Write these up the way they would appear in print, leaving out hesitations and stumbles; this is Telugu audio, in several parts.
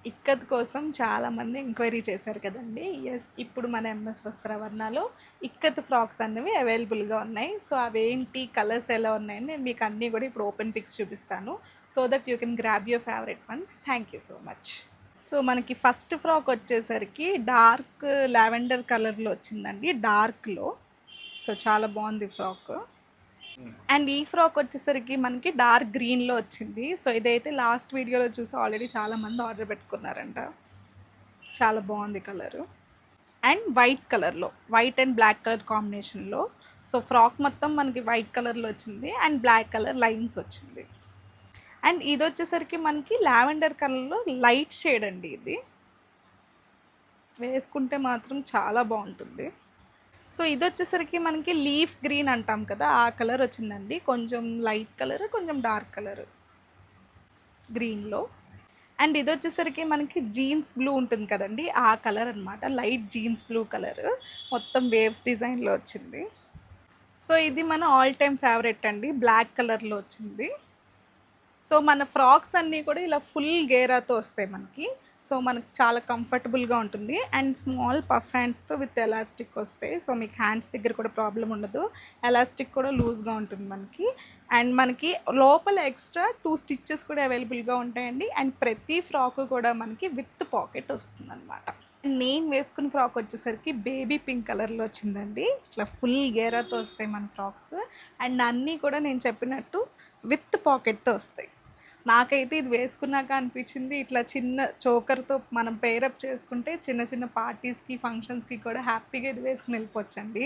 ఇక్కత్ కోసం చాలామంది ఎంక్వైరీ చేశారు కదండి. యెస్, ఇప్పుడు మన ఎంఎస్ వస్త్రావరణలో ఇక్కత్ ఫ్రాక్స్ అనేవి అవైలబుల్గా ఉన్నాయి. సో అవేంటి, కలర్స్ ఎలా ఉన్నాయని నేను మీకు అన్నీ కూడా ఇప్పుడు ఓపెన్ పిక్స్ చూపిస్తాను. So that you can grab your favourite once. Thank you so much. So మనకి ఫస్ట్ ఫ్రాక్ వచ్చేసరికి డార్క్ లావెండర్ కలర్లో వచ్చిందండి, డార్క్లో. సో చాలా బాగుంది ఫ్రాక్. అండ్ ఈ ఫ్రాక్ వచ్చేసరికి మనకి డార్క్ గ్రీన్లో వచ్చింది. సో ఇదైతే లాస్ట్ వీడియోలో చూసి ఆల్రెడీ చాలామంది ఆర్డర్ పెట్టుకున్నారంట. చాలా బాగుంది కలరు. అండ్ వైట్ కలర్లో, వైట్ అండ్ బ్లాక్ కలర్ కాంబినేషన్లో. సో ఫ్రాక్ మొత్తం మనకి వైట్ కలర్లో వచ్చింది అండ్ బ్లాక్ కలర్ లైన్స్ వచ్చింది. అండ్ ఇది వచ్చేసరికి మనకి లావెండర్ కలర్లో లైట్ షేడ్ అండి. ఇది వేసుకుంటే మాత్రం చాలా బాగుంటుంది. సో ఇది వచ్చేసరికి మనకి లీఫ్ గ్రీన్ అంటాం కదా, ఆ కలర్ వచ్చిందండి. కొంచెం లైట్ కలర్, కొంచెం డార్క్ కలర్ గ్రీన్లో. అండ్ ఇది వచ్చేసరికి మనకి జీన్స్ బ్లూ ఉంటుంది కదండి, ఆ కలర్ అనమాట. లైట్ జీన్స్ బ్లూ కలర్, మొత్తం వేవ్స్ డిజైన్లో వచ్చింది. సో ఇది మన ఆల్ టైమ్ ఫేవరెట్ అండి, బ్లాక్ కలర్లో వచ్చింది. సో మన ఫ్రాక్స్ అన్నీ కూడా ఇలా ఫుల్ గేరాతో వస్తాయి మనకి. సో మనకు చాలా కంఫర్టబుల్గా ఉంటుంది. అండ్ స్మాల్ పఫ్ హ్యాండ్స్తో విత్ ఎలాస్టిక్ వస్తాయి. సో మీకు హ్యాండ్స్ దగ్గర కూడా ప్రాబ్లం ఉండదు. ఎలాస్టిక్ కూడా లూజ్గా ఉంటుంది మనకి. అండ్ మనకి లోపల ఎక్స్ట్రా 2 స్టిచ్చెస్ కూడా అవైలబుల్గా ఉంటాయండి. అండ్ ప్రతి ఫ్రాక్ కూడా మనకి విత్ పాకెట్ వస్తుంది అనమాట. నేను వేసుకున్న ఫ్రాక్ వచ్చేసరికి బేబీ పింక్ కలర్లో వచ్చిందండి. ఇట్లా ఫుల్ గేరాతో వస్తాయి మన ఫ్రాక్స్. అండ్ అన్నీ కూడా నేను చెప్పినట్టు విత్ పాకెట్తో వస్తాయి. నాకైతే ఇది వేసుకున్నాక అనిపించింది, ఇట్లా చిన్న చోకర్తో మనం పేరప్ చేసుకుంటే చిన్న చిన్న పార్టీస్కి, ఫంక్షన్స్కి కూడా హ్యాపీగా ఇది వేసుకుని వెళ్ళిపోవచ్చండి.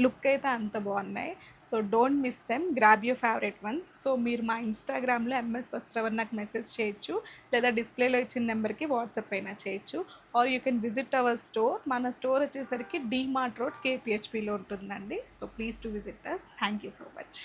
లుక్ అయితే అంత బాగున్నాయి. So don't miss them, grab your favourite once. So మీరు మా ఇన్స్టాగ్రామ్లో ఎంఎస్ వస్త్రావరణ్ నాకు మెసేజ్ చేయొచ్చు, లేదా డిస్ప్లేలో ఇచ్చిన నెంబర్కి వాట్సాప్ అయినా చేయొచ్చు. Or you can visit our store. మన స్టోర్ వచ్చేసరికి డీమార్ట్ రోడ్, కేపీహెచ్పిలో ఉంటుందండి. So please to visit us. Thank you so much.